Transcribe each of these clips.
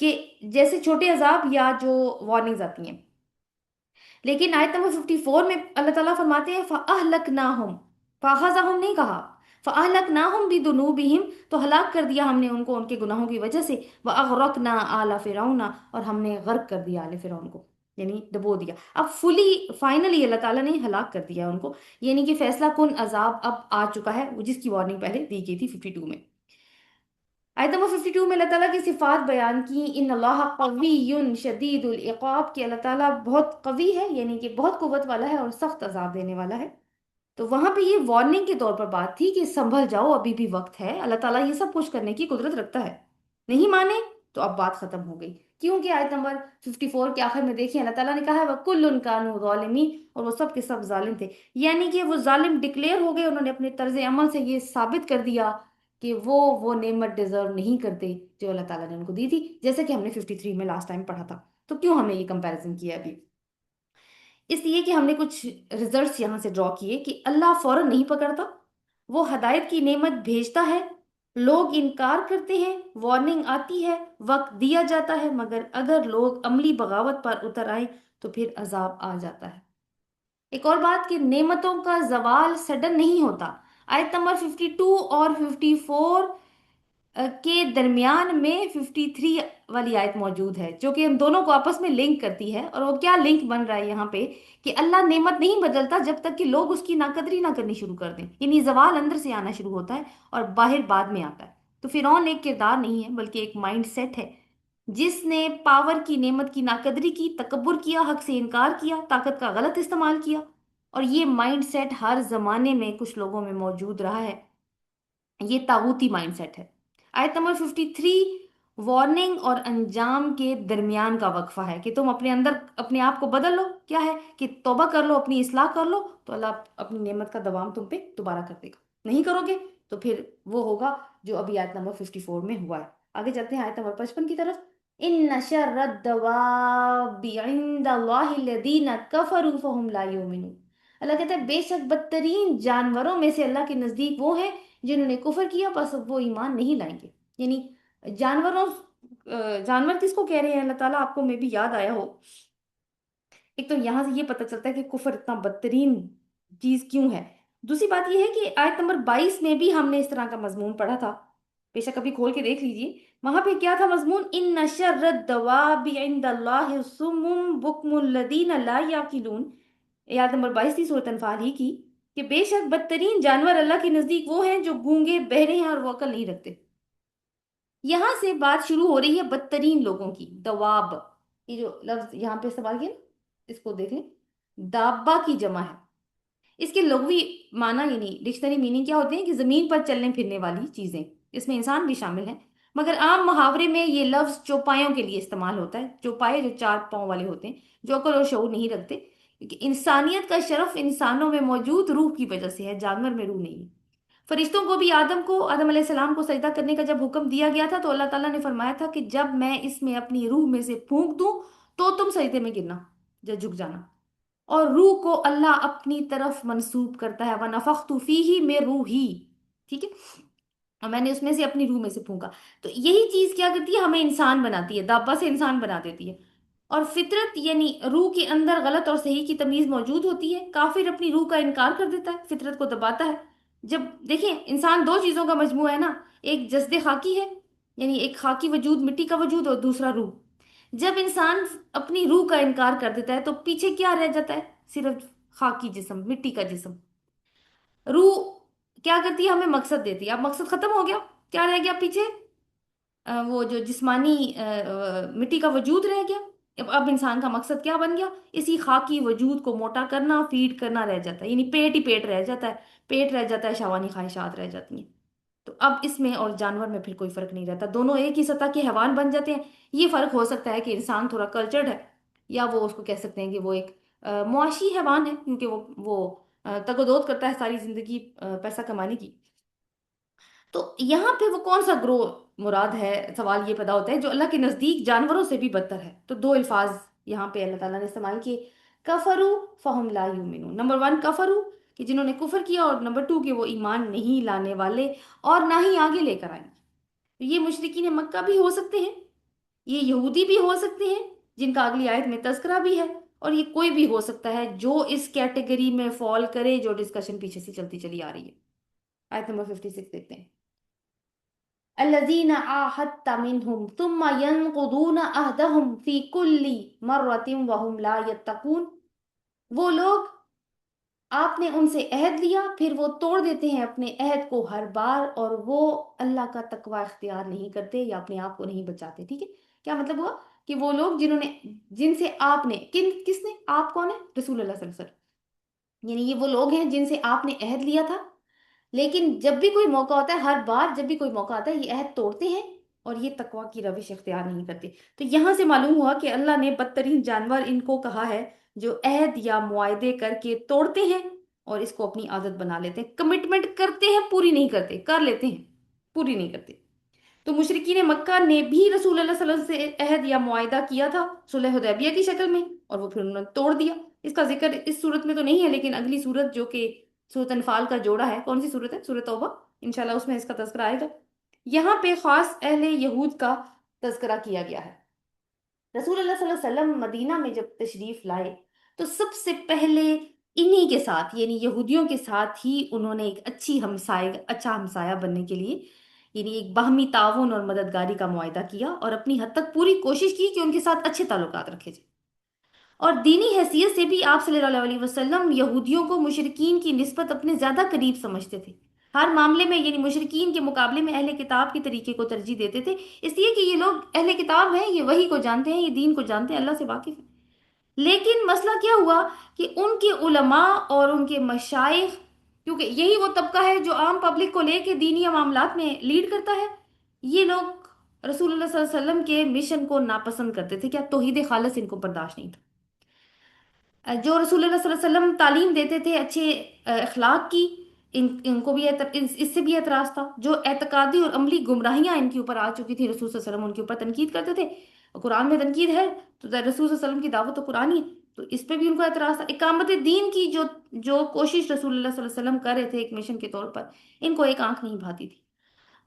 کہ جیسے چھوٹے عذاب یا جو وارننگز آتی ہیں. لیکن آیت نمبر 54 میں اللہ تعالیٰ فرماتے ہیں فَأَهْلَكْنَاهُمْ، فَأَخَذَهُمْ نہیں کہا، فَأَهْلَكْنَاهُمْ بِذُنُوبِهِمْ تو ہلاک کر دیا ہم نے ان کو ان کے گناہوں کی وجہ سے، وَأَغْرَقْنَا آلَ فِرْعَوْنَ اور ہم نے غرق کر دیا آل فرعون کو، یعنی ڈبو دیا. اب فلی فائنلی اللہ تعالیٰ نے ہلاک کر دیا ان کو، یعنی کہ فیصلہ کن عذاب اب آ چکا ہے، جس کی وارننگ پہلے دی گئی تھی 52 میں. آیت نمبر 52 میں اللہ تعالیٰ کی صفات بیان کی، ان اللہ قوی شدید العقاب، کہ اللہ تعالیٰ بہت قوی ہے، یعنی کہ بہت قوت والا ہے اور سخت عذاب دینے والا ہے. تو وہاں پہ یہ وارننگ کے طور پر بات تھی کہ سنبھل جاؤ، ابھی بھی وقت ہے، اللہ تعالیٰ یہ سب کچھ کرنے کی قدرت رکھتا ہے. نہیں مانے تو اب بات ختم ہو گئی، کیونکہ آیت نمبر 54 کے آخر میں دیکھیں اللہ تعالیٰ نے کہا ہے وَكُلٌّ كَانُوا ظَالِمِينَ، اور وہ سب کے سب ظالم تھے، یعنی کہ وہ ظالم ڈکلیئر ہو گئے، انہوں نے اپنے طرز عمل سے یہ ثابت کر دیا کہ وہ نعمت ڈیزرو نہیں کرتے جو اللہ تعالیٰ نے ان کو دی تھی، جیسے کہ ہم نے 53 میں لاسٹ ٹائم پڑھا تھا. تو کیوں ہم نے یہ کمپیریزن کیا ابھی؟ اس لیے کہ ہم نے کچھ ریزلٹس یہاں سے ڈرا کیے کہ اللہ فوراً نہیں پکڑتا، وہ ہدایت کی نعمت بھیجتا ہے، لوگ انکار کرتے ہیں، وارننگ آتی ہے، وقت دیا جاتا ہے، مگر اگر لوگ عملی بغاوت پر اتر آئیں تو پھر عذاب آ جاتا ہے. ایک اور بات کہ نعمتوں کا زوال سڈن نہیں ہوتا. آیت نمبر 52 اور 54 کے درمیان میں 53 والی آیت موجود ہے، جو کہ ان دونوں کو آپس میں لنک کرتی ہے. اور وہ کیا لنک بن رہا ہے یہاں پہ کہ اللہ نعمت نہیں بدلتا جب تک کہ لوگ اس کی ناقدری نہ کرنی شروع کر دیں، یعنی زوال اندر سے آنا شروع ہوتا ہے اور باہر بعد میں آتا ہے. تو فرعون ایک کردار نہیں ہے بلکہ ایک مائنڈ سیٹ ہے، جس نے پاور کی نعمت کی ناقدری کی، تکبر کیا، حق سے انکار کیا، طاقت کا غلط استعمال کیا. اور یہ مائنڈ سیٹ ہر زمانے میں کچھ لوگوں میں موجود رہا ہے، یہ طاغوتی مائنڈ سیٹ ہے. آیت نمبر 53 وارننگ اور انجام کے درمیان کا وقفہ ہے کہ تم اپنے اندر اپنے آپ کو بدل لو، کیا ہے کہ توبہ کر لو، اپنی اصلاح کر لو، تو اللہ اپنی نعمت کا دوام تم پہ دوبارہ کر دے گا. نہیں کرو گے تو پھر وہ ہوگا جو ابھی آیت نمبر 54 میں ہوا ہے. آگے چلتے ہیں آیت نمبر 55 کی طرف. ان شر الدواب عند اللہ الذین کفروا فہم لا یؤمنون. اللہ کہتا ہے بے شک بدترین جانوروں میں سے اللہ کے نزدیک وہ ہیں جنہوں نے کفر کیا، بس وہ ایمان نہیں لائیں گے. یعنی جانوروں، جانور کس کو کہہ رہے ہیں اللہ تعالیٰ؟ آپ کو میں بھی یاد آیا ہو، ایک تو یہاں سے یہ پتہ چلتا ہے کہ کفر اتنا بدترین چیز کیوں ہے. دوسری بات یہ ہے کہ آیت نمبر 22 میں بھی ہم نے اس طرح کا مضمون پڑھا تھا، بے شک ابھی کھول کے دیکھ لیجیے. وہاں پہ کیا تھا مضمون؟ ان شر الدواب عند اللہ صم بکم الذین لا یعقلون. آیت نمبر 22 تھی سورۃ انفال ہی کی، کہ بے شک بدترین جانور اللہ کے نزدیک وہ ہیں جو گونگے، بہرے ہیں اور وہ عقل نہیں رکھتے. یہاں سے بات شروع ہو رہی ہے بدترین لوگوں کی. دواب، یہ جو لفظ یہاں پہ استعمال کیا نا، اس کو دیکھ لیں، دابا کی جمع ہے. اس کے لغوی معنی یعنی ڈکشنری میننگ کیا ہوتے ہیں کہ زمین پر چلنے پھرنے والی چیزیں، اس میں انسان بھی شامل ہیں. مگر عام محاورے میں یہ لفظ چوپایوں کے لیے استعمال ہوتا ہے. چوپائے جو 4 پاؤں والے ہوتے ہیں، جو عقل اور شعور نہیں رکھتے. کیونکہ انسانیت کا شرف انسانوں میں موجود روح کی وجہ سے ہے، جانور میں روح نہیں ہے. فرشتوں کو بھی آدم علیہ السلام کو سجدہ کرنے کا جب حکم دیا گیا تھا تو اللہ تعالیٰ نے فرمایا تھا کہ جب میں اس میں اپنی روح میں سے پھونک دوں تو تم سجدے میں گرنا یا جھک جانا. اور روح کو اللہ اپنی طرف منسوب کرتا ہے، وَنَفَخْتُ فِيهِ مِن رُوحِي، ٹھیک ہے، اور میں نے اس میں سے اپنی روح میں سے پھونکا. تو یہی چیز کیا کرتی ہے؟ ہمیں انسان بناتی ہے، دابا سے انسان بنا دیتی ہے. اور فطرت یعنی روح کے اندر غلط اور صحیح کی تمیز موجود ہوتی ہے. کافر اپنی روح کا انکار کر دیتا ہے، فطرت کو دباتا ہے. جب دیکھیں انسان دو چیزوں کا مجموعہ ہے نا، ایک جسد خاکی ہے، یعنی ایک خاکی وجود، مٹی کا وجود، اور دوسرا روح. جب انسان اپنی روح کا انکار کر دیتا ہے تو پیچھے کیا رہ جاتا ہے؟ صرف خاکی جسم، مٹی کا جسم. روح کیا کرتی ہے؟ ہمیں مقصد دیتی ہے. اب مقصد ختم ہو گیا، کیا رہ گیا پیچھے؟ وہ جو جسمانی مٹی کا وجود رہ گیا. اب انسان کا مقصد کیا بن گیا؟ اسی خاکی وجود کو موٹا کرنا، فیڈ کرنا رہ جاتا ہے، یعنی پیٹ ہی پیٹ رہ جاتا ہے، پیٹ رہ جاتا ہے، شہوانی خواہشات رہ جاتی ہیں. تو اب اس میں اور جانور میں پھر کوئی فرق نہیں رہتا، دونوں ایک ہی سطح کے حیوان بن جاتے ہیں. یہ فرق ہو سکتا ہے کہ انسان تھوڑا کلچرڈ ہے، یا وہ اس کو کہہ سکتے ہیں کہ وہ ایک معاشی حیوان ہے، کیونکہ وہ تگ و دود کرتا ہے ساری زندگی پیسہ کمانے کی. تو یہاں پہ وہ کون سا گروہ مراد ہے؟ سوال یہ پیدا ہوتا ہے جو اللہ کے نزدیک جانوروں سے بھی بدتر ہے. تو دو الفاظ یہاں پہ اللہ تعالیٰ نے استعمال کیے، کفرو فہم لا یؤمنون. نمبر 1 کفرو، کہ جنہوں نے کفر کیا، اور نمبر 2 کہ وہ ایمان نہیں لانے والے اور نہ ہی آگے لے کر آئیں. تو یہ مشرکین مکہ بھی ہو سکتے ہیں، یہ یہودی بھی ہو سکتے ہیں جن کا اگلی آیت میں تذکرہ بھی ہے، اور یہ کوئی بھی ہو سکتا ہے جو اس کیٹیگری میں فال کرے جو ڈسکشن پیچھے سے چلتی چلی آ رہی ہے۔ آیت نمبر 56 دیکھتے ہیں۔ الذين عاهدت منهم ثم ينقضون عهدهم في كل مرة وهم لا يتقون، وہ لوگ آپ نے ان سے عہد لیا پھر وہ توڑ دیتے ہیں اپنے عہد کو ہر بار، اور وہ اللہ کا تقوی اختیار نہیں کرتے یا اپنے آپ کو نہیں بچاتے۔ ٹھیک ہے، کیا مطلب ہوا کہ وہ لوگ جنہوں نے، جن سے آپ نے، کس نے، آپ کون ہے؟ رسول اللہ صلی اللہ علیہ وسلم، یعنی یہ وہ لوگ ہیں جن سے آپ نے عہد لیا تھا، لیکن جب بھی کوئی موقع ہوتا ہے، ہر بار جب بھی کوئی موقع آتا ہے یہ عہد توڑتے ہیں اور یہ تقوی کی روش اختیار نہیں کرتے۔ تو یہاں سے معلوم ہوا کہ اللہ نے بدترین جانور ان کو کہا ہے جو عہد یا معاہدے کر کے توڑتے ہیں اور اس کو اپنی عادت بنا لیتے ہیں، کمٹمنٹ کرتے ہیں پوری نہیں کرتے، کر لیتے ہیں پوری نہیں کرتے۔ تو مشرکین مکہ نے بھی رسول اللہ صلی اللہ علیہ وسلم سے عہد یا معاہدہ کیا تھا صلح حدیبیہ کی شکل میں، اور وہ پھر انہوں نے توڑ دیا۔ اس کا ذکر اس صورت میں تو نہیں ہے، لیکن اگلی صورت جو کہ سورۃ انفال کا جوڑا ہے، کون سی صورت ہے؟ سورۃ توبہ، انشاءاللہ اس میں اس کا تذکرہ آئے گا۔ یہاں پہ خاص اہل یہود کا تذکرہ کیا گیا ہے۔ رسول اللہ صلی اللہ علیہ وسلم مدینہ میں جب تشریف لائے تو سب سے پہلے انہی کے ساتھ، یعنی یہودیوں کے ساتھ ہی انہوں نے ایک اچھا ہمسایہ بننے کے لیے، یعنی ایک باہمی تعاون اور مددگاری کا معاہدہ کیا، اور اپنی حد تک پوری کوشش کی کہ ان کے ساتھ اچھے تعلقات رکھے جائیں۔ اور دینی حیثیت سے بھی آپ صلی اللہ علیہ وسلم یہودیوں کو مشرکین کی نسبت اپنے زیادہ قریب سمجھتے تھے، ہر معاملے میں، یعنی مشرکین کے مقابلے میں اہل کتاب کے طریقے کو ترجیح دیتے تھے، اس لیے کہ یہ لوگ اہل کتاب ہیں، یہ وحی کو جانتے ہیں، یہ دین کو جانتے ہیں، اللہ سے واقف ہیں۔ لیکن مسئلہ کیا ہوا کہ ان کے علماء اور ان کے مشائخ، کیونکہ یہی وہ طبقہ ہے جو عام پبلک کو لے کے دینی معاملات میں لیڈ کرتا ہے، یہ لوگ رسول اللہ صلی اللہ علیہ وسلم کے مشن کو ناپسند کرتے تھے، کیا توحید خالص ان کو برداشت نہیں تھا۔ جو رسول اللہ صلی اللہ علیہ وسلم تعلیم دیتے تھے اچھے اخلاق کی، ان کو بھی اس سے بھی اعتراض تھا۔ جو اعتقادی اور عملی گمراہیاں ان کے اوپر آ چکی تھی، رسول صلی اللہ علیہ وسلم ان کے اوپر تنقید کرتے تھے، اور قرآن میں تنقید ہے تو رسول صلی اللہ علیہ وسلم کی دعوت تو قرآن ہے، تو اس پہ بھی ان کو اعتراض تھا۔ اقامت دین کی جو کوشش رسول اللہ صلی اللہ علیہ وسلم کر رہے تھے ایک مشن کے طور پر، ان کو ایک آنکھ نہیں بھاتی تھی۔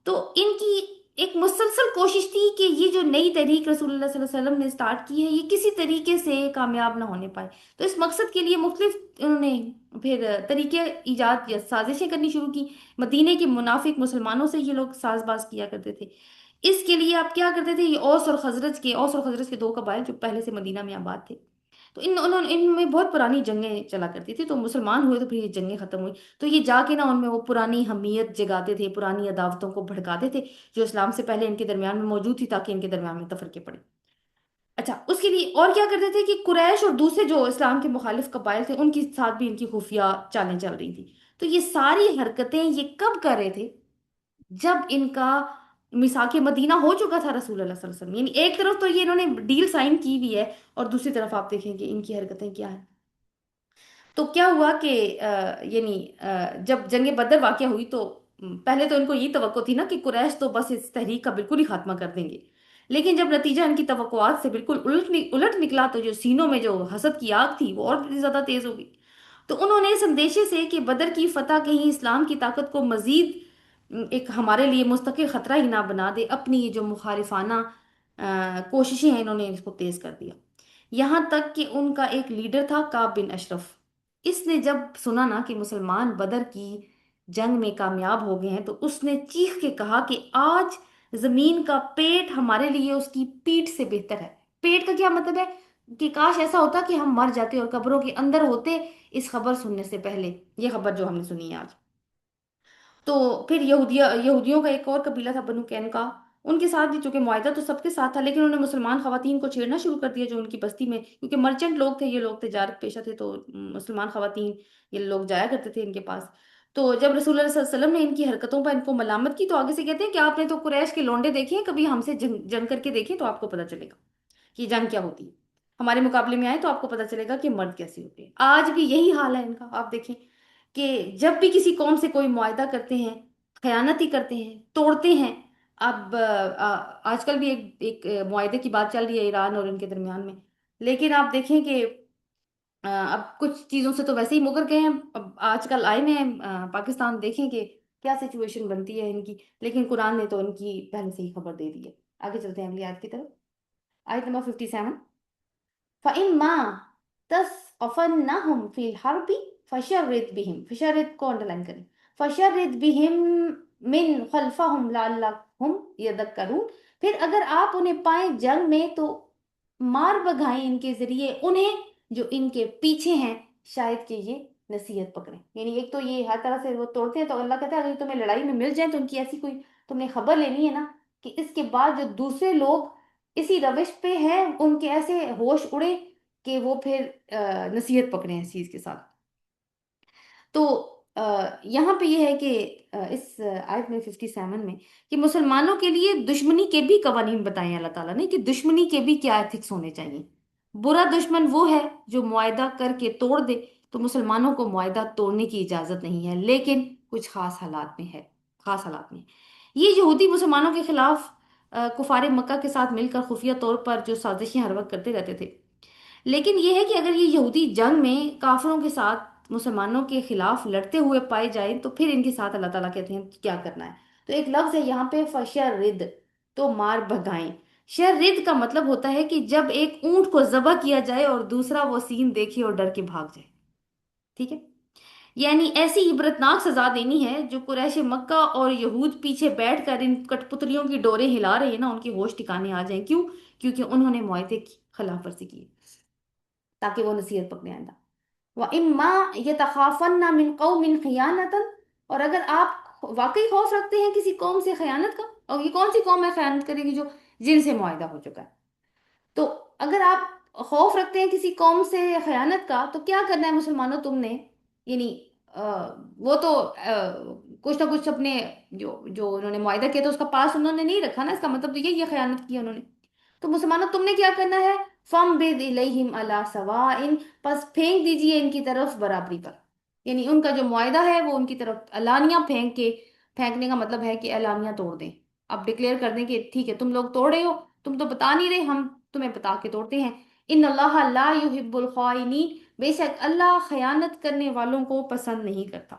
تو ان کی ایک مسلسل کوشش تھی کہ یہ جو نئی تحریک رسول اللہ صلی اللہ علیہ وسلم نے سٹارٹ کی ہے یہ کسی طریقے سے کامیاب نہ ہونے پائے۔ تو اس مقصد کے لیے مختلف انہوں نے پھر طریقے ایجاد یا سازشیں کرنی شروع کی۔ مدینے کے منافق مسلمانوں سے یہ لوگ ساز باز کیا کرتے تھے۔ اس کے لیے آپ کیا کرتے تھے، یہ اوس اور خزرج کے دو قبائل جو پہلے سے مدینہ میں آباد تھے، تو ان میں بہت پرانی جنگیں چلا کرتی تھی، تو مسلمان ہوئے تو پھر یہ جنگیں ختم ہوئی، تو یہ جا کے نا ان میں وہ پرانی حمیت جگاتے تھے، پرانی عداوتوں کو بھڑکاتے تھے جو اسلام سے پہلے ان کے درمیان میں موجود تھی، تاکہ ان کے درمیان میں تفرقے پڑے۔ اچھا، اس کے لیے اور کیا کرتے تھے کہ قریش اور دوسرے جو اسلام کے مخالف قبائل تھے ان کے ساتھ بھی ان کی خفیہ چالیں چل رہی تھی۔ تو یہ ساری حرکتیں یہ کب کر رہے تھے؟ جب ان کا میثاق مدینہ ہو چکا تھا رسول اللہ صلی اللہ علیہ وسلم، یعنی ایک طرف تو یہ انہوں نے ڈیل سائن کی ہوئی ہے، اور دوسری طرف آپ دیکھیں کہ ان کی حرکتیں کیا ہیں۔ تو کیا ہوا کہ یعنی جب جنگ بدر واقع ہوئی تو پہلے تو ان کو یہ توقع تھی نا کہ قریش تو بس اس تحریک کا بالکل ہی خاتمہ کر دیں گے، لیکن جب نتیجہ ان کی توقعات سے بالکل الٹ نکلا تو جو سینوں میں جو حسد کی آگ تھی وہ اور بھی زیادہ تیز ہو گئی۔ تو انہوں نے اس اندیشے سے کہ بدر کی فتح کہیں اسلام کی طاقت کو مزید ایک ہمارے لیے مستقل خطرہ ہی نہ بنا دے، اپنی یہ جو مخالفانہ کوششیں ہیں انہوں نے اس کو تیز کر دیا۔ یہاں تک کہ ان کا ایک لیڈر تھا کعب بن اشرف، اس نے جب سنا نا کہ مسلمان بدر کی جنگ میں کامیاب ہو گئے ہیں تو اس نے چیخ کے کہا کہ آج زمین کا پیٹ ہمارے لیے اس کی پیٹھ سے بہتر ہے۔ پیٹ کا کیا مطلب ہے کہ کاش ایسا ہوتا کہ ہم مر جاتے اور قبروں کے اندر ہوتے اس خبر سننے سے پہلے، یہ خبر جو ہم نے سنی ہے آج۔ تو پھر یہودیوں کا ایک اور قبیلہ تھا بنو قینقاع، ان کے ساتھ بھی چونکہ معاہدہ تو سب کے ساتھ تھا، لیکن انہوں نے مسلمان خواتین کو چھیڑنا شروع کر دیا جو ان کی بستی میں، کیونکہ مرچنٹ لوگ تھے، یہ لوگ تجارت پیشہ تھے، تو مسلمان خواتین یہ لوگ جایا کرتے تھے ان کے پاس۔ تو جب رسول اللہ صلی اللہ علیہ وسلم نے ان کی حرکتوں پر ان کو ملامت کی تو آگے سے کہتے ہیں کہ آپ نے تو قریش کے لونڈے دیکھے ہیں، کبھی ہم سے جنگ کر کے دیکھیں تو آپ کو پتہ چلے گا کہ جنگ کیا ہوتی ہے، ہمارے مقابلے میں آئے تو آپ کو پتہ چلے گا کہ مرد کیسے ہوتے ہیں۔ آج بھی یہی حال ہے ان کا، آپ دیکھیں کہ جب بھی کسی قوم سے کوئی معاہدہ کرتے ہیں خیانت ہی کرتے ہیں، توڑتے ہیں۔ اب آج کل بھی ایک معاہدے کی بات چل رہی ہے ایران اور ان کے درمیان میں، لیکن آپ دیکھیں کہ اب کچھ چیزوں سے تو ویسے ہی مکر گئے ہیں، اب آج کل آئے میں پاکستان، دیکھیں کہ کیا سچویشن بنتی ہے ان کی، لیکن قرآن نے تو ان کی پہلے سے ہی خبر دے دی ہے۔ آگے چلتے ہیں اگلی آیت کی طرف۔ آیت نمبر 57. فَإِمَّا تَثْقَفَنَّهُمْ فِي الْحَرْبِ فَشَرِّدْ بِهِمْ، فشرد کو انڈرلائن کریں، فَشَرِّدْ بِهِمْ مِنْ خَلْفَهُمْ لَعَلَّهُمْ يَذَكَّرُونَ، پھر اگر آپ انہیں پائیں جنگ میں تو مار بگھائیں ان کے ذریعے انہیں جو ان کے پیچھے ہیں، شاید کہ یہ نصیحت پکڑیں. یعنی ایک تو یہ ہر طرح سے وہ توڑتے ہیں، تو اللہ کہتا ہے اگر تمہیں لڑائی میں مل جائیں تو ان کی ایسی کوئی تم نے خبر لینی ہے نا کہ اس کے بعد جو دوسرے لوگ اسی روش پہ ہیں ان کے ایسے ہوش اڑے کہ وہ پھر نصیحت پکڑے ہیں اس چیز کے ساتھ. تو یہاں پہ یہ ہے کہ اس آیت میں 57 میں کہ مسلمانوں کے لیے دشمنی کے بھی قوانین بتائے ہیں اللہ تعالیٰ نے کہ دشمنی کے بھی کیا ایتھکس ہونے چاہیے. برا دشمن وہ ہے جو معاہدہ کر کے توڑ دے، تو مسلمانوں کو معاہدہ توڑنے کی اجازت نہیں ہے، لیکن کچھ خاص حالات میں ہے. خاص حالات میں یہ یہودی مسلمانوں کے خلاف کفار مکہ کے ساتھ مل کر خفیہ طور پر جو سازشیں ہر وقت کرتے رہتے تھے. لیکن یہ ہے کہ اگر یہ یہودی جنگ میں کافروں کے ساتھ مسلمانوں کے خلاف لڑتے ہوئے پائے جائیں تو پھر ان کے ساتھ اللہ تعالیٰ کہتے ہیں کیا کرنا ہے. تو ایک لفظ ہے یہاں پہ فشرد، تو مار بھگائیں. شرد کا مطلب ہوتا ہے کہ جب ایک اونٹ کو ذبح کیا جائے اور دوسرا وہ سین دیکھے اور ڈر کے بھاگ جائے. ٹھیک ہے، یعنی ایسی عبرتناک سزا دینی ہے جو قریش مکہ اور یہود پیچھے بیٹھ کر ان کٹ پتلیوں کی ڈوریں ہلا رہے ہیں نا، ان کے ہوش ٹھکانے آ جائیں. کیوں؟ کیونکہ انہوں نے معاہدے کی خلاف ورزی کی، تاکہ وہ نصیحت پکڑے آئندہ. وَإِمَّا يَتَخَافَنَّ مِنْ قَوْمٍ خِيَانَةً، اور اگر آپ واقعی خوف رکھتے ہیں کسی قوم سے خیانت کا، اور یہ کون سی قوم ہے خیانت کرے گی؟ جو جن سے معاہدہ ہو چکا ہے. تو اگر آپ خوف رکھتے ہیں کسی قوم سے خیانت کا تو کیا کرنا ہے مسلمانوں تم نے؟ یعنی وہ تو کچھ نہ کچھ اپنے جو انہوں نے معاہدہ کیا تھا اس کا پاس انہوں نے نہیں رکھا نا، اس کا مطلب تو یہ خیانت کی انہوں نے. تو مسلمانوں تم نے کیا کرنا ہے؟ فم بid الیہم علی سواء، پس پھینک دیجئے ان کی طرف برابری پر. یعنی ان کا جو معاہدہ ہے وہ ان کی طرف علانیہ پھینک کے، پھینکنے کا مطلب ہے کہ علانیہ توڑ دیں. اب ڈکلیئر کر دیں کہ ٹھیک ہے تم لوگ توڑ رہے ہو، تم تو بتا نہیں رہے، ہم تمہیں بتا کے توڑتے ہیں. ان اللہ لا یحب الخائنین، بے شک اللہ خیانت کرنے والوں کو پسند نہیں کرتا.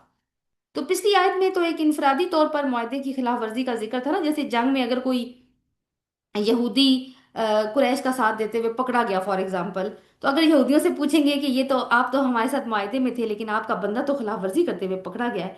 تو پچھلی آیت میں تو ایک انفرادی طور پر معاہدے کی خلاف ورزی کا ذکر تھا نا، جیسے جنگ میں اگر کوئی یہودی قریش کا ساتھ دیتے ہوئے پکڑا گیا فار ایگزامپل، تو اگر یہودیوں سے پوچھیں گے کہ یہ تو آپ تو ہمارے ساتھ معاہدے میں تھے لیکن آپ کا بندہ تو خلاف ورزی کرتے ہوئے پکڑا گیا ہے،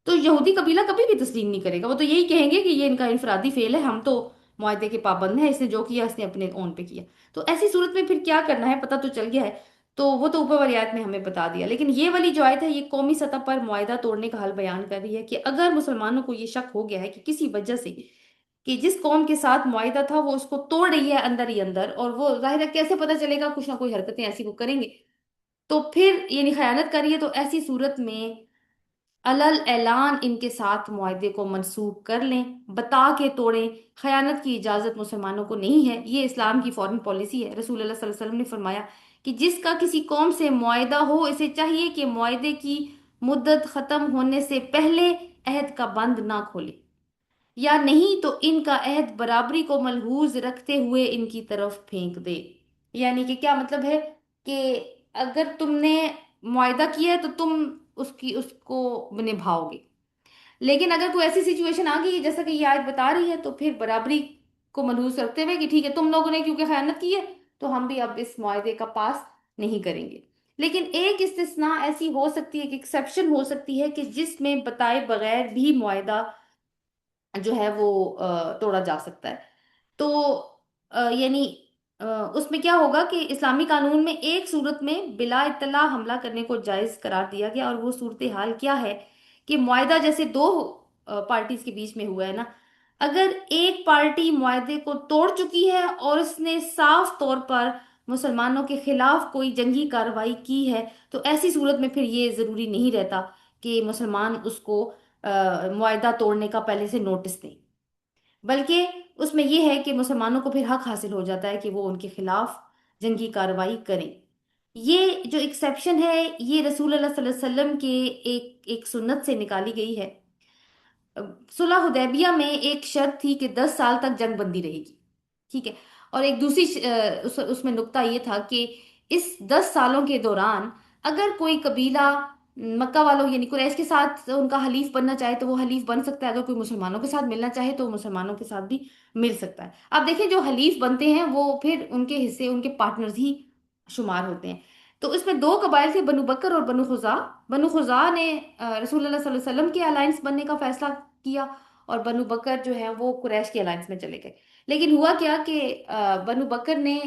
تو یہودی قبیلہ کبھی بھی تسلیم نہیں کرے گا. وہ تو یہی کہیں گے کہ یہ ان کا انفرادی فعل ہے، ہم تو معاہدے کے پابند ہیں، اس نے جو کیا اس نے اپنے اون پہ کیا. تو ایسی صورت میں پھر کیا کرنا ہے پتہ تو چل گیا ہے. تو وہ تو اوپر والی آیت میں ہمیں بتا دیا، لیکن یہ والی جو آیت ہے یہ قومی سطح پر معاہدہ توڑنے کا حل بیان کر رہی ہے کہ اگر مسلمانوں کو یہ شک ہو گیا ہے کہ کسی وجہ سے کہ جس قوم کے ساتھ معاہدہ تھا وہ اس کو توڑ رہی ہے اندر ہی اندر، اور وہ ظاہر ہے کیسے پتہ چلے گا، کچھ نہ کوئی حرکتیں ایسی وہ کریں گے، تو پھر یعنی خیانت کریے، تو ایسی صورت میں علل اعلان ان کے ساتھ معاہدے کو منسوخ کر لیں، بتا کے توڑیں. خیانت کی اجازت مسلمانوں کو نہیں ہے، یہ اسلام کی فورن پالیسی ہے. رسول اللہ صلی اللہ علیہ وسلم نے فرمایا کہ جس کا کسی قوم سے معاہدہ ہو اسے چاہیے کہ معاہدے کی مدت ختم ہونے سے پہلے عہد کا بند نہ کھولے، یا نہیں تو ان کا عہد برابری کو ملحوظ رکھتے ہوئے ان کی طرف پھینک دے. یعنی کہ کیا مطلب ہے کہ اگر تم نے معاہدہ کیا ہے تو تم اس کو نبھاؤ گے، لیکن اگر کوئی ایسی سچویشن آ گئی ہے جیسا کہ یہ آیت بتا رہی ہے تو پھر برابری کو ملحوظ رکھتے ہوئے کہ ٹھیک ہے تم لوگوں نے کیونکہ خیانت کی ہے تو ہم بھی اب اس معاہدے کا پاس نہیں کریں گے. لیکن ایک استثناء ایسی ہو سکتی ہے، ایک ایکسیپشن ہو سکتی ہے کہ جس میں بتائے بغیر بھی معاہدہ جو ہے وہ توڑا جا سکتا ہے. تو یعنی اس میں کیا ہوگا کہ اسلامی قانون میں ایک صورت میں بلا اطلاع حملہ کرنے کو جائز قرار دیا گیا، اور وہ صورتحال کیا ہے کہ معاہدہ جیسے دو پارٹیز کے بیچ میں ہوا ہے نا، اگر ایک پارٹی معاہدے کو توڑ چکی ہے اور اس نے صاف طور پر مسلمانوں کے خلاف کوئی جنگی کارروائی کی ہے، تو ایسی صورت میں پھر یہ ضروری نہیں رہتا کہ مسلمان اس کو معاہدہ توڑنے کا پہلے سے نوٹس دیں، بلکہ اس میں یہ ہے کہ مسلمانوں کو پھر حق حاصل ہو جاتا ہے کہ وہ ان کے خلاف جنگی کارروائی کریں. یہ جو ایکسیپشن ہے یہ رسول اللہ صلی اللہ علیہ وسلم کے ایک سنت سے نکالی گئی ہے. صلح حدیبیہ میں ایک شرط تھی کہ 10 سال تک جنگ بندی رہے گی. ٹھیک ہے، اور ایک دوسری اس میں نقطہ یہ تھا کہ اس 10 سالوں کے دوران اگر کوئی قبیلہ مکہ والوں یعنی قریش کے ساتھ ان کا حلیف بننا چاہے تو وہ حلیف بن سکتا ہے، اگر کوئی مسلمانوں کے ساتھ ملنا چاہے تو وہ مسلمانوں کے ساتھ بھی مل سکتا ہے۔ اب دیکھیں جو حلیف بنتے ہیں وہ پھر ان کے حصے ان کے پارٹنرز ہی شمار ہوتے ہیں۔ تو اس میں دو قبائل تھے، بنو بکر اور بنو خزاع۔ بنو خزاع نے رسول اللہ صلی اللہ علیہ وسلم کے الائنس بننے کا فیصلہ کیا، اور بنو بکر جو ہے وہ قریش کے الائنس میں چلے گئے۔ لیکن ہوا کیا کہ بنو بکر نے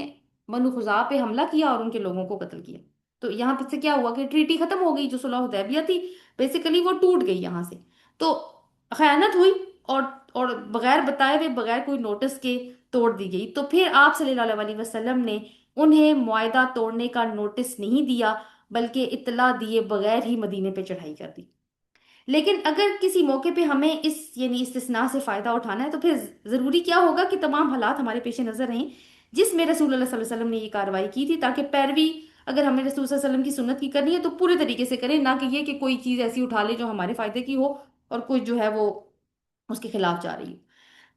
بنو خزاع پہ حملہ کیا اور ان کے لوگوں کو قتل کیا۔ تو یہاں پہ سے کیا ہوا کہ ٹریٹی ختم ہو گئی، جو صلح حدیبیہ تھی بیسیکلی وہ ٹوٹ گئی یہاں سے۔ تو خیانت ہوئی، اور اور بغیر بتائے ہوئے، بغیر کوئی نوٹس کے توڑ دی گئی۔ تو پھر آپ صلی اللہ علیہ وسلم نے انہیں معاہدہ توڑنے کا نوٹس نہیں دیا، بلکہ اطلاع دیے بغیر ہی مدینے پہ چڑھائی کر دی۔ لیکن اگر کسی موقع پہ ہمیں اس یعنی استثناء سے فائدہ اٹھانا ہے تو پھر ضروری کیا ہوگا کہ تمام حالات ہمارے پیش نظر رہیں جس میں رسول اللہ صلی اللہ علیہ وسلم نے یہ کارروائی کی تھی، تاکہ پیروی اگر ہمیں رسول صلی اللہ علیہ وسلم کی سنت کی کرنی ہے تو پورے طریقے سے کریں، نہ کہ یہ کہ کوئی چیز ایسی اٹھا لے جو ہمارے فائدے کی ہو اور کوئی جو ہے وہ اس کے خلاف جا رہی ہو۔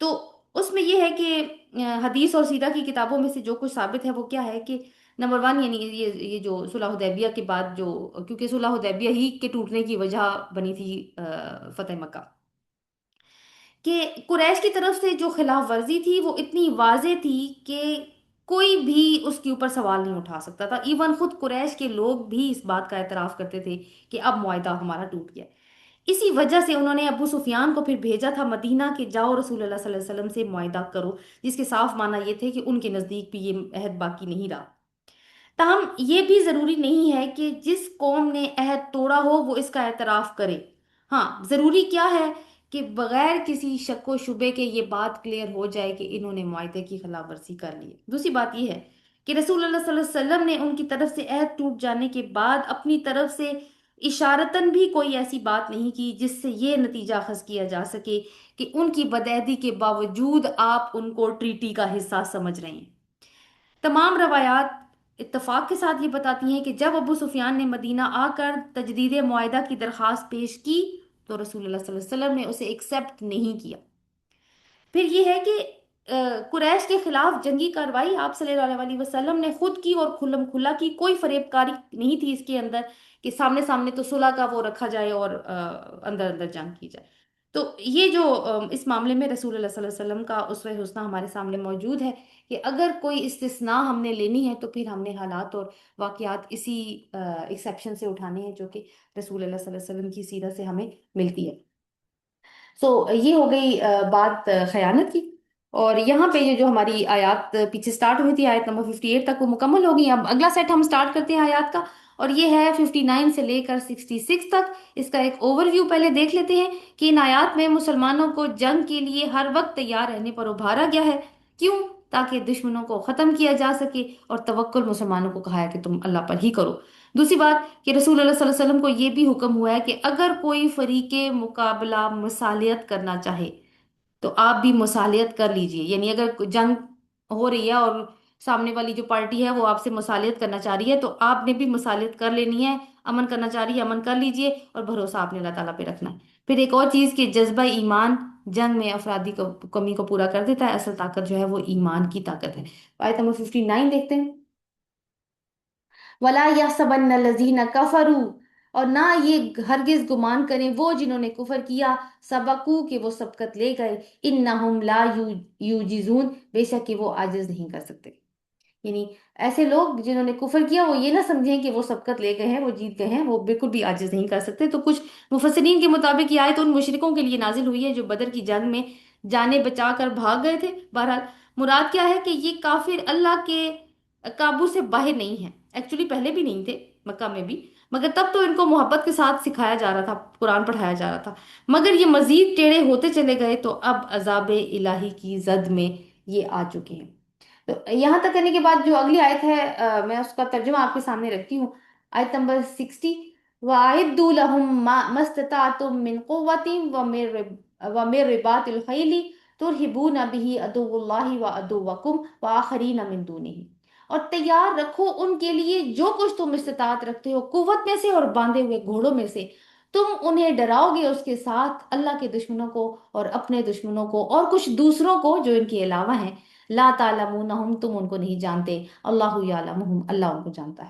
تو اس میں یہ ہے کہ حدیث اور سیرہ کی کتابوں میں سے جو کچھ ثابت ہے وہ کیا ہے کہ نمبر ون، یعنی یہ جو صلح حدیبیہ کے بعد جو، کیونکہ صلح حدیبیہ ہی کے ٹوٹنے کی وجہ بنی تھی فتح مکہ، کہ قریش کی طرف سے جو خلاف ورزی تھی وہ اتنی واضح تھی کہ کوئی بھی اس کے اوپر سوال نہیں اٹھا سکتا تھا۔ ایون خود قریش کے لوگ بھی اس بات کا اعتراف کرتے تھے کہ اب معاہدہ ہمارا ٹوٹ گیا۔ اسی وجہ سے انہوں نے ابو سفیان کو پھر بھیجا تھا مدینہ کہ جاؤ رسول اللہ صلی اللہ علیہ وسلم سے معاہدہ کرو، جس کے صاف معنی یہ تھے کہ ان کے نزدیک بھی یہ عہد باقی نہیں رہا۔ تاہم یہ بھی ضروری نہیں ہے کہ جس قوم نے عہد توڑا ہو وہ اس کا اعتراف کرے۔ ہاں، ضروری کیا ہے کہ بغیر کسی شک و شبے کے یہ بات کلیئر ہو جائے کہ انہوں نے معاہدے کی خلاف ورزی کر لی ہے۔ دوسری بات یہ ہے کہ رسول اللہ صلی اللہ علیہ وسلم نے ان کی طرف سے عہد ٹوٹ جانے کے بعد اپنی طرف سے اشارتاً بھی کوئی ایسی بات نہیں کی جس سے یہ نتیجہ اخذ کیا جا سکے کہ ان کی بدعہدی کے باوجود آپ ان کو ٹریٹی کا حصہ سمجھ رہے ہیں۔ تمام روایات اتفاق کے ساتھ یہ بتاتی ہیں کہ جب ابو سفیان نے مدینہ آ کر تجدید معاہدہ کی درخواست پیش کی تو رسول اللہ صلی اللہ علیہ وسلم نے اسے ایکسیپٹ نہیں کیا۔ پھر یہ ہے کہ قریش کے خلاف جنگی کارروائی آپ صلی اللہ علیہ وسلم نے خود کی اور کھلم کھلا کی، کوئی فریب کاری نہیں تھی اس کے اندر کہ سامنے سامنے تو صلح کا وہ رکھا جائے اور اندر اندر جنگ کی جائے۔ تو یہ جو اس معاملے میں رسول اللہ صلی اللہ علیہ وسلم کا اسوہ حسنہ ہمارے سامنے موجود ہے کہ اگر کوئی استثناء ہم نے لینی ہے تو پھر ہم نے حالات اور واقعات اسی ایکسیپشن سے اٹھانے ہیں جو کہ رسول اللہ صلی اللہ علیہ وسلم کی سیرت سے ہمیں ملتی ہے۔ سو یہ ہو گئی بات خیانت کی۔ اور یہاں پہ یہ جو ہماری آیات پیچھے سٹارٹ ہوئی تھی آیت نمبر 58 تک وہ مکمل ہو گئی۔ اب اگلا سیٹ ہم سٹارٹ کرتے ہیں آیات کا، اور یہ ہے 59 سے لے کر 66 تک۔ اس کا ایک اوور ویو پہلے دیکھ لیتے ہیں کہ ان آیات میں مسلمانوں کو جنگ کے لیے ہر وقت تیار رہنے پر ابھارا گیا ہے۔ کیوں؟ تاکہ دشمنوں کو ختم کیا جا سکے، اور توکل مسلمانوں کو کہا ہے کہ تم اللہ پر ہی کرو۔ دوسری بات کہ رسول اللہ صلی اللہ علیہ وسلم کو یہ بھی حکم ہوا ہے کہ اگر کوئی فریق مقابلہ مصالحت کرنا چاہے تو آپ بھی مصالحت کر لیجئے، یعنی اگر کوئی جنگ ہو رہی ہے اور سامنے والی جو پارٹی ہے وہ آپ سے مصالحت کرنا چاہ رہی ہے تو آپ نے بھی مصالحت کر لینی ہے، امن کرنا چاہ رہی ہے امن کر لیجئے، اور بھروسہ آپ نے اللہ تعالیٰ پہ رکھنا ہے۔ پھر ایک اور چیز کہ جذبہ ایمان جنگ میں افرادی کمی کو پورا کر دیتا ہے، اصل طاقت جو ہے وہ ایمان کی طاقت ہے۔ آیت نمبر 59 دیکھتے ہیں۔ وَلَا يَحْسَبَنَّ الَّذِينَ كَفَرُوا، اور نہ یہ ہرگز گمان کریں وہ جنہوں نے کفر کیا، سبقو کہ وہ سبقت لے گئے، انہم لا یوجزون بے شک کہ وہ عاجز نہیں کر سکتے۔ یعنی ایسے لوگ جنہوں نے کفر کیا وہ یہ نہ سمجھیں کہ وہ سبقت لے گئے ہیں، وہ جیت گئے ہیں، وہ بالکل بھی عاجز نہیں کر سکتے۔ تو کچھ مفسرین کے مطابق یہ آیت ان مشرکوں کے لیے نازل ہوئی ہے جو بدر کی جنگ میں جانیں بچا کر بھاگ گئے تھے۔ بہرحال مراد کیا ہے کہ یہ کافر اللہ کے قابو سے باہر نہیں ہیں، ایکچولی پہلے بھی نہیں تھے مکہ میں بھی، مگر تب تو ان کو محبت کے ساتھ سکھایا جا رہا تھا، قرآن پڑھایا جا رہا تھا، مگر یہ مزید ٹیڑے ہوتے چلے گئے تو اب عذاب الہی کی زد میں یہ آ چکے ہیں۔ تو یہاں تک کرنے کے بعد جو اگلی آیت ہے میں اس کا ترجمہ آپ کے سامنے رکھتی ہوں۔ آیت نمبر 60، وَأَعِدُّوا لَهُم مَّا اسْتَطَعْتُم مِّن قُوَّةٍ وَمِن رِّبَاطِ الْخَيْلِ تُرْهِبُونَ بِهِ عَدُوَّ اللَّهِ وَعَدُوَّكُمْ وَآخَرِينَ مِن دُونِهِ، اور تیار رکھو ان کے لیے جو کچھ تم استطاعت رکھتے ہو قوت میں سے اور باندھے ہوئے گھوڑوں میں سے، تم انہیں ڈراؤ گے اس کے ساتھ اللہ کے دشمنوں کو اور اپنے دشمنوں کو اور کچھ دوسروں کو جو ان کے علاوہ ہیں۔ لا تعلمونہم تم ان کو نہیں جانتے، اللہ یعلمہم اللہ ان کو جانتا ہے۔